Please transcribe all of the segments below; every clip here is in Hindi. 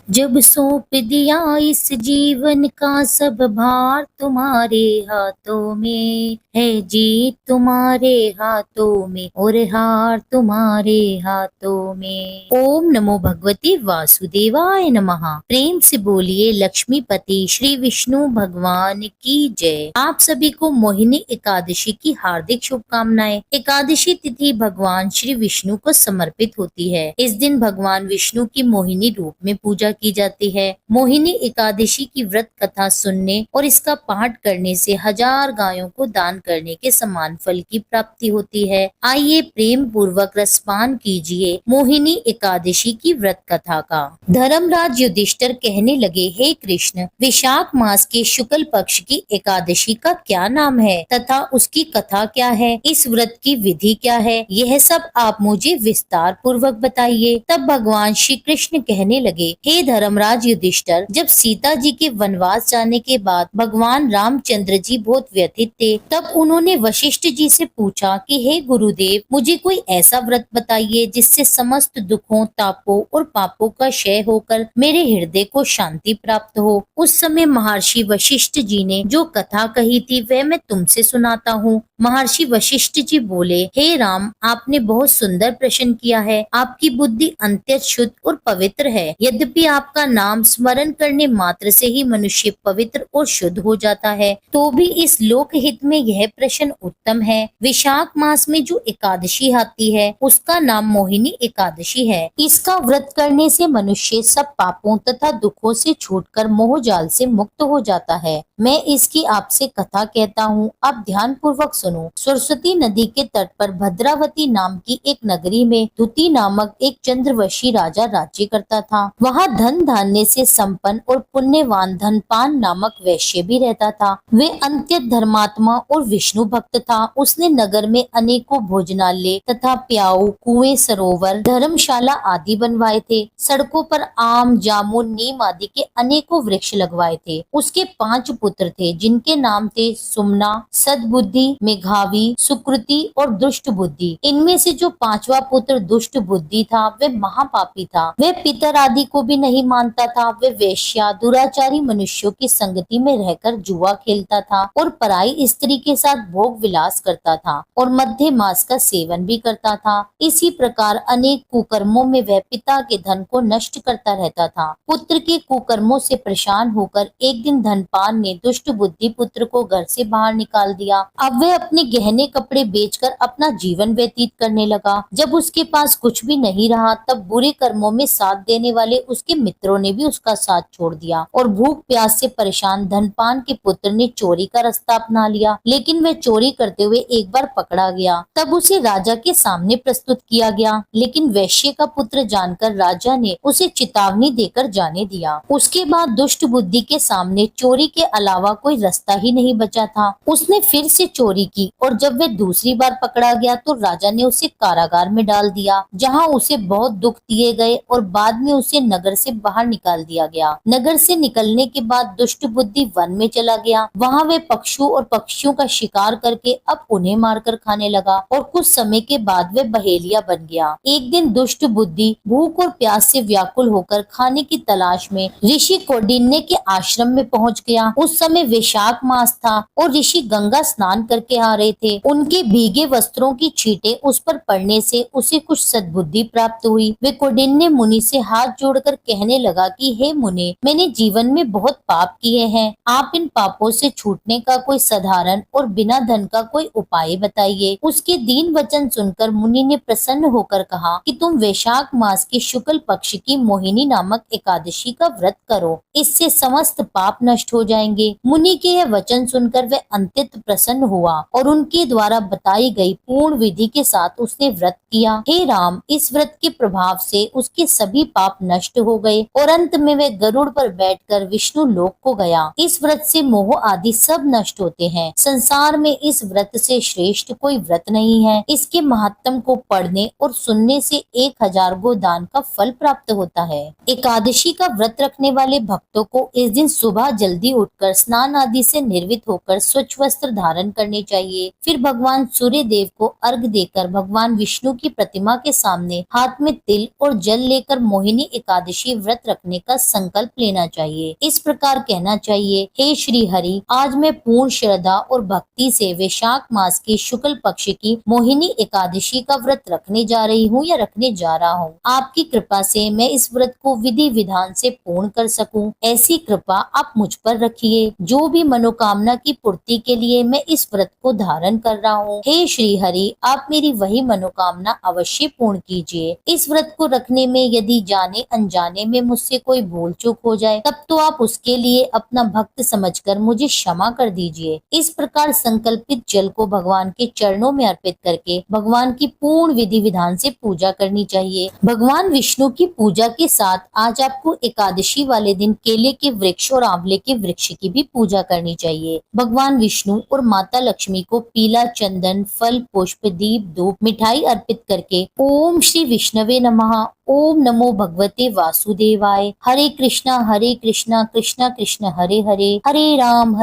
जब सौंप दिया इस जीवन का सब भार, तुम्हारे हाथों में है जीत, तुम्हारे हाथों में और हार तुम्हारे हाथों में। ओम नमो भगवते वासुदेवाय नमः। प्रेम से बोलिए लक्ष्मीपति श्री विष्णु भगवान की जय। आप सभी को मोहिनी एकादशी की हार्दिक शुभकामनाएं। एकादशी तिथि भगवान श्री विष्णु को समर्पित होती है। इस दिन भगवान विष्णु की मोहिनी रूप में पूजा की जाती है। मोहिनी एकादशी की व्रत कथा सुनने और इसका पाठ करने से 1000 गायों को दान करने के समान फल की प्राप्ति होती है। आइए प्रेम पूर्वक रसपान कीजिए मोहिनी एकादशी की व्रत कथा का। धर्मराज युधिष्ठिर कहने लगे, हे कृष्ण, विशाख मास के शुक्ल पक्ष की एकादशी का क्या नाम है तथा उसकी कथा क्या है, इस व्रत की विधि क्या है, यह सब आप मुझे विस्तार पूर्वक बताइए। तब भगवान श्री कृष्ण कहने लगे, हे धर्मराज युधिष्ठिर, जब सीता जी के वनवास जाने के बाद भगवान रामचंद्र जी बहुत व्यथित थे, तब उन्होंने वशिष्ठ जी से पूछा कि हे गुरुदेव, मुझे कोई ऐसा व्रत बताइए जिससे समस्त दुखों, तापों और पापों का क्षय होकर मेरे हृदय को शांति प्राप्त हो। उस समय महर्षि वशिष्ठ जी ने जो कथा कही थी वह मैं तुमसे सुनाता हूँ। महर्षि वशिष्ठ जी बोले, हे राम, आपने बहुत सुंदर प्रश्न किया है। आपकी बुद्धि अत्यंत शुद्ध और पवित्र है। यद्यपि आपका नाम स्मरण करने मात्र से ही मनुष्य पवित्र और शुद्ध हो जाता है, तो भी इस लोक हित में यह प्रश्न उत्तम है। विशाख मास में जो एकादशी आती है उसका नाम मोहिनी एकादशी है। इसका व्रत करने से मनुष्य सब पापों तथा दुखों से छूटकर मोह जाल से मुक्त हो जाता है। मैं इसकी आपसे कथा कहता हूँ, आप ध्यान पूर्वक सुनो। सरस्वती नदी के तट पर भद्रावती नाम की एक नगरी में धुति नामक एक चंद्रवंशी राजा राज्य करता था। वहाँ धन धान्य से संपन्न और पुण्यवान धनपान नामक वैश्य भी रहता था। वे अत्यंत धर्मात्मा और विष्णु भक्त था। उसने नगर में अनेकों भोजनालय तथा प्याऊ, कुएं, सरोवर, धर्मशाला आदि बनवाए थे। सड़कों पर आम, जामुन, नीम आदि के अनेकों वृक्ष लगवाए थे। उसके 5 पुत्र थे जिनके नाम थे सुमना, सद्बुद्धि, मेघावी, सुकृति और दुष्ट बुद्धि। इनमें से जो 5वां पुत्र दुष्ट बुद्धि था वह महापापी था। वह पितर आदि को भी नहीं मानता था। वह वेश्या, दुराचारी मनुष्यों की संगति में रहकर जुआ खेलता था और पराई स्त्री के साथ भोग विलास करता था और मध्य मास का सेवन भी करता था। इसी प्रकार अनेक कुकर्मों में वह पिता के धन को नष्ट करता रहता था। पुत्र के कुकर्मों से परेशान होकर एक दिन धनपान ने दुष्ट बुद्धि पुत्र को घर से बाहर निकाल दिया। अब वह अपने गहने कपड़े बेचकर अपना जीवन व्यतीत करने लगा। जब उसके पास कुछ भी नहीं रहा तब बुरे कर्मों में साथ देने वाले उसके मित्रों ने भी उसका साथ छोड़ दिया और भूख प्यास से परेशान धनपान के पुत्र ने चोरी का रास्ता अपना लिया। लेकिन वह चोरी करते हुए एक बार पकड़ा गया। तब उसे राजा के सामने प्रस्तुत किया गया, लेकिन वैश्य का पुत्र जानकर राजा ने उसे चेतावनी देकर जाने दिया। उसके बाद दुष्ट बुद्धि के सामने चोरी के अलावा कोई रास्ता ही नहीं बचा था। उसने फिर से चोरी की और जब वह दूसरी बार पकड़ा गया तो राजा ने उसे कारागार में डाल दिया, जहां उसे बहुत दुख दिए गए और बाद में उसे नगर से बाहर निकाल दिया गया। नगर से निकलने के बाद दुष्ट बुद्धि वन में चला गया। वहां वे पक्षियों और पक्षियों का शिकार करके अब उन्हें मारकर खाने लगा और कुछ समय के बाद वह बहेलिया बन गया। एक दिन दुष्ट बुद्धि भूख और प्यास से व्याकुल होकर खाने की तलाश में ऋषि कौंडिन्य के आश्रम में पहुंच गया। उस समय वैशाख मास था और ऋषि गंगा स्नान करके आ रहे थे। उनके भीगे वस्त्रों की छींटे उस पर पड़ने से उसे कुछ सद्बुद्धि प्राप्त हुई। वे कौंडिन्य मुनि से हाथ जोड़कर कहने लगा कि हे मुनि, मैंने जीवन में बहुत पाप किए हैं। आप इन पापों से छूटने का कोई साधारण और बिना धन का कोई उपाय बताइए। उसके दीन वचन सुनकर मुनि ने प्रसन्न होकर कहा कि तुम वैशाख मास के शुक्ल पक्ष की मोहिनी नामक एकादशी का व्रत करो, इससे समस्त पाप नष्ट हो जाएंगे। मुनि के यह वचन सुनकर वह अत्यंत प्रसन्न हुआ और उनके द्वारा बताई गई पूर्ण विधि के साथ उसने व्रत किया। हे राम, इस व्रत के प्रभाव से उसके सभी पाप नष्ट हो गए और अंत में वह गरुड़ पर बैठकर विष्णु लोक को गया। इस व्रत से मोह आदि सब नष्ट होते हैं। संसार में इस व्रत से श्रेष्ठ कोई व्रत नहीं है। इसके महात्म को पढ़ने और सुनने से 1000 गोदान का फल प्राप्त होता है। एकादशी का व्रत रखने वाले भक्तों को इस दिन सुबह जल्दी उठकर स्नान आदि से निर्वित होकर स्वच्छ वस्त्र धारण करने चाहिए। फिर भगवान सूर्य देव को अर्घ देकर भगवान विष्णु की प्रतिमा के सामने हाथ में तिल और जल लेकर मोहिनी एकादशी व्रत रखने का संकल्प लेना चाहिए। इस प्रकार कहना चाहिए, हे श्री हरि, आज मैं पूर्ण श्रद्धा और भक्ति से वैशाख मास की शुक्ल पक्ष की मोहिनी एकादशी का व्रत रखने जा रही हूँ या रखने जा रहा हूँ। आपकी कृपा से मैं इस व्रत को विधि विधान से पूर्ण कर सकूं, ऐसी कृपा आप मुझ पर रखिए। जो भी मनोकामना की पूर्ति के लिए मैं इस व्रत को धारण कर रहा हूँ, हे श्री हरि, आप मेरी वही मनोकामना अवश्य पूर्ण कीजिए। इस व्रत को रखने में यदि जाने अनजाने में मुझसे कोई भूल चूक हो जाए, तब तो आप उसके लिए अपना भक्त समझकर मुझे क्षमा कर दीजिए। इस प्रकार संकल्पित जल को भगवान के चरणों में अर्पित करके भगवान की पूर्ण विधि विधान से पूजा करनी चाहिए। भगवान विष्णु की पूजा के साथ आज आपको एकादशी वाले दिन केले के वृक्ष और आंवले के वृक्ष की भी पूजा करनी चाहिए। भगवान विष्णु और माता लक्ष्मी को पीला चंदन, फल, पुष्प, दीप, धूप, मिठाई अर्पित करके ओम श्री विष्णवे नमः, ओम नमो भगवते वासुदेवाय, हरे कृष्णा कृष्णा कृष्ण हरे हरे, हरे राम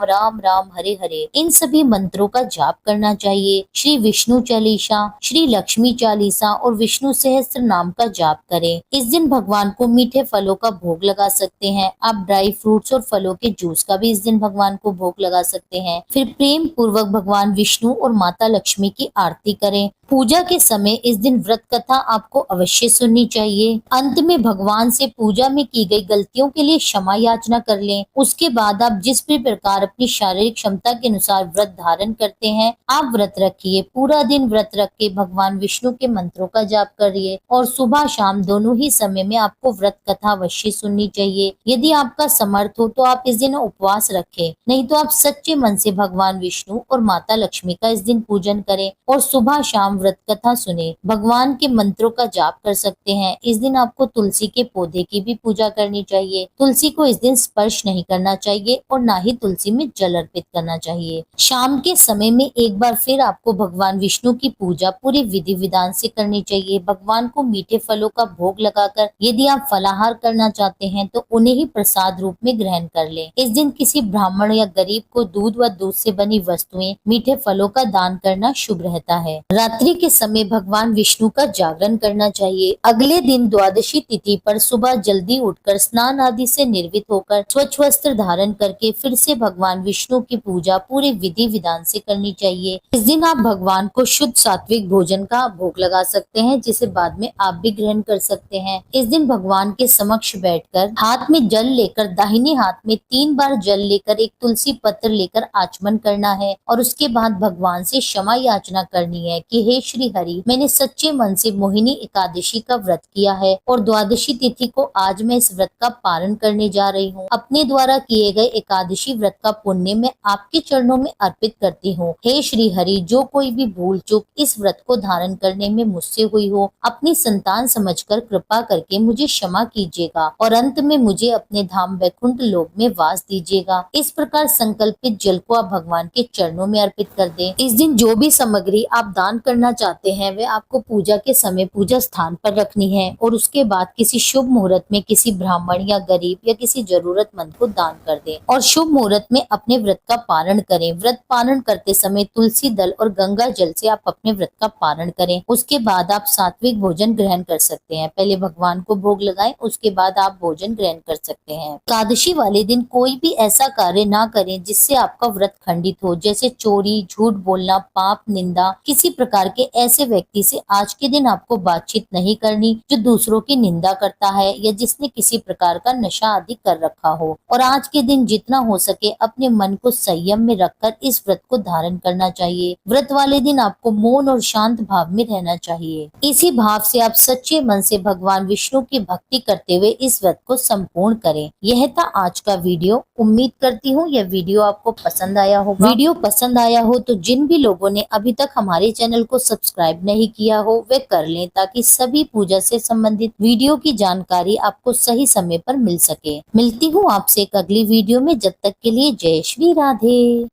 राम राम हरे हरे, इन सभी मंत्रों का जाप करना चाहिए। श्री विष्णु चालीसा, श्री लक्ष्मी चालीसा और विष्णु सहस्त्र नाम का जाप करें। इस दिन भगवान को मीठे फलों का भोग लगा सकते हैं। आप ड्राई फ्रूट्स और फलों के जूस का भी इस दिन भगवान को भोग लगा सकते हैं। फिर प्रेम पूर्वक भगवान विष्णु और माता लक्ष्मी की आरती करें। पूजा के समय इस दिन व्रत कथा आपको अवश्य सुननी चाहिए। अंत में भगवान से पूजा में की गई गलतियों के लिए क्षमा याचना कर लें। उसके बाद आप जिस भी प्रकार अपनी शारीरिक क्षमता के अनुसार व्रत धारण करते हैं, आप व्रत रखिए। पूरा दिन व्रत रख के भगवान विष्णु के मंत्रों का जाप करिए और सुबह शाम दोनों ही समय में आपको व्रत कथा अवश्य सुननी चाहिए। यदि आपका समर्थ हो तो आप इस दिन उपवास रखें, नहीं तो आप सच्चे मन से भगवान विष्णु और माता लक्ष्मी का इस दिन पूजन करें और सुबह शाम व्रत कथा सुने। भगवान के मंत्रों का जाप कर सकते हैं। इस दिन आपको तुलसी के पौधे की भी पूजा करनी चाहिए। तुलसी को इस दिन स्पर्श नहीं करना चाहिए और ना ही तुलसी में जल अर्पित करना चाहिए। शाम के समय में एक बार फिर आपको भगवान विष्णु की पूजा पूरी विधि विधान से करनी चाहिए। भगवान को मीठे फलों का भोग लगाकर यदि आप फलाहार करना चाहते हैं तो उन्हें ही प्रसाद रूप में ग्रहण कर लें। इस दिन किसी ब्राह्मण या गरीब को दूध व दूध से बनी वस्तुएं, मीठे फलों का दान करना शुभ रहता है। रात्रि के समय भगवान विष्णु का जागरण करना चाहिए। अगले दिन द्वादशी तिथि पर सुबह जल्दी उठकर स्नान आदि से निर्वित होकर स्वच्छ वस्त्र धारण करके फिर से भगवान विष्णु की पूजा पूरे विधि विधान से करनी चाहिए। इस दिन आप भगवान को शुद्ध सात्विक भोजन का भोग लगा सकते हैं, जिसे बाद में आप भी ग्रहण कर सकते हैं। इस दिन भगवान के समक्ष बैठकर हाथ में जल लेकर दाहिने हाथ में 3 बार जल लेकर एक तुलसी पत्र लेकर आचमन करना है और उसके बाद भगवान से क्षमा याचना करनी है कि हे श्री हरि, मैंने सच्चे मन से मोहिनी एकादशी का व्रत किया है और द्वादशी तिथि को आज मैं इस व्रत का पालन करने जा रही हूँ। अपने द्वारा किए गए एकादशी व्रत का पुण्य मैं आपके चरणों में अर्पित करती हूँ। हे श्री हरि, जो कोई भी भूल चूक इस व्रत को धारण करने में मुझसे हुई हो, अपनी संतान समझकर कृपा करके मुझे क्षमा कीजिएगा और अंत में मुझे अपने धाम वैकुंठ लोक में वास दीजिएगा। इस प्रकार संकल्पित जल को आप भगवान के चरणों में अर्पित कर दें। इस दिन जो भी सामग्री आप दान करना चाहते हैं वे आपको पूजा के समय पूजा स्थान पर रखनी है और उसके बाद किसी शुभ मुहूर्त में किसी ब्राह्मण या गरीब या किसी जरूरतमंद को दान कर दें और शुभ मुहूर्त में अपने व्रत का पारण करें। व्रत पारण करते समय तुलसी दल और गंगा जल से आप अपने व्रत का पारण करें। उसके बाद आप सात्विक भोजन ग्रहण कर सकते हैं। पहले भगवान को भोग लगाएं, उसके बाद आप भोजन ग्रहण कर सकते हैं। एकादशी वाले दिन कोई भी ऐसा कार्य ना करें जिससे आपका व्रत खंडित हो, जैसे चोरी, झूठ बोलना, पाप, निंदा। किसी प्रकार के ऐसे व्यक्ति से आज के दिन आपको बातचीत नहीं करनी जो दूसरों की निंदा करता है या जिसने किसी प्रकार का नशा आदि कर रखा हो। और आज के दिन जितना हो सके अपने मन को संयम में रखकर इस व्रत को धारण करना चाहिए। व्रत वाले दिन आपको मौन और शांत भाव में रहना चाहिए। इसी भाव से आप सच्चे मन से भगवान विष्णु की भक्ति करते हुए इस व्रत को संपूर्ण करें। यह था आज का वीडियो। उम्मीद करती हूँ यह वीडियो आपको पसंद आया होगा। वीडियो पसंद आया हो तो जिन भी लोगों ने अभी तक हमारे चैनल को सब्सक्राइब नहीं किया हो वे कर लें, ताकि सभी पूजा से संबंधित वीडियो की जानकारी आपको सही समय पर मिल सके। मिलती हूँ आपसे एक अगली वीडियो में। जब तक के लिए जय श्री राधे।